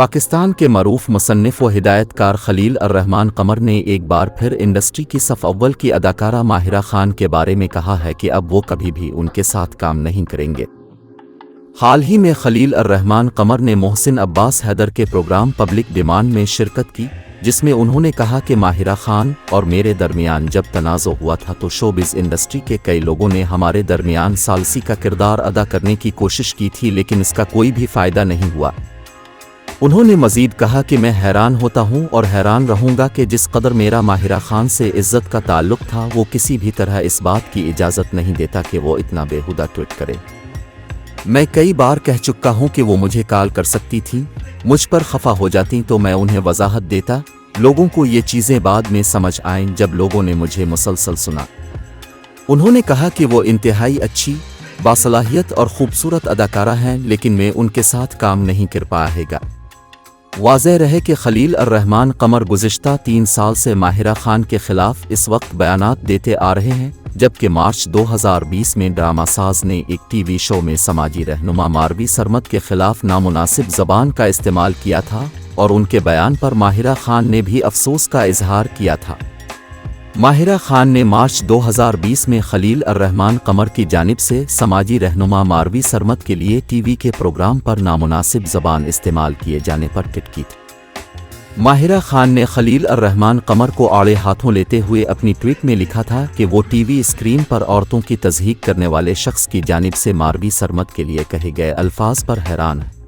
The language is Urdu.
پاکستان کے معروف مصنف و ہدایت کار خلیل الرحمان قمر نے ایک بار پھر انڈسٹری کی صف اول کی اداکارہ ماہرہ خان کے بارے میں کہا ہے کہ اب وہ کبھی بھی ان کے ساتھ کام نہیں کریں گے۔ حال ہی میں خلیل الرحمان قمر نے محسن عباس حیدر کے پروگرام پبلک ڈیمانڈ میں شرکت کی، جس میں انہوں نے کہا کہ ماہرہ خان اور میرے درمیان جب تنازع ہوا تھا تو شوبز انڈسٹری کے کئی لوگوں نے ہمارے درمیان ثالثی کا کردار ادا کرنے کی کوشش کی تھی، لیکن اس کا کوئی بھی فائدہ نہیں ہوا۔ انہوں نے مزید کہا کہ میں حیران ہوتا ہوں اور حیران رہوں گا کہ جس قدر میرا ماہرہ خان سے عزت کا تعلق تھا وہ کسی بھی طرح اس بات کی اجازت نہیں دیتا کہ وہ اتنا بیہودہ ٹویٹ کرے۔ میں کئی بار کہہ چکا ہوں کہ وہ مجھے کال کر سکتی تھیں، مجھ پر خفا ہو جاتی تو میں انہیں وضاحت دیتا، لوگوں کو یہ چیزیں بعد میں سمجھ آئیں جب لوگوں نے مجھے مسلسل سنا۔ انہوں نے کہا کہ وہ انتہائی اچھی، باصلاحیت اور خوبصورت اداکارہ ہیں، لیکن میں ان کے ساتھ کام نہیں کر پائے گا۔ واضح رہے کہ خلیل الرحمان قمر گزشتہ 3 سال سے ماہرہ خان کے خلاف اس وقت بیانات دیتے آ رہے ہیں، جبکہ مارچ 2020 میں ڈرامہ ساز نے ایک ٹی وی شو میں سماجی رہنما ماروی سرمد کے خلاف نامناسب زبان کا استعمال کیا تھا اور ان کے بیان پر ماہرہ خان نے بھی افسوس کا اظہار کیا تھا۔ ماہرہ خان نے مارچ 2020 میں خلیل الرحمان قمر کی جانب سے سماجی رہنما ماروی سرمد کے لیے ٹی وی کے پروگرام پر نامناسب زبان استعمال کیے جانے پر ٹویٹ کی تھی۔ ماہرہ خان نے خلیل الرحمان قمر کو آڑے ہاتھوں لیتے ہوئے اپنی ٹویٹ میں لکھا تھا کہ وہ ٹی وی اسکرین پر عورتوں کی تضحیک کرنے والے شخص کی جانب سے ماروی سرمد کے لیے کہے گئے الفاظ پر حیران ہے۔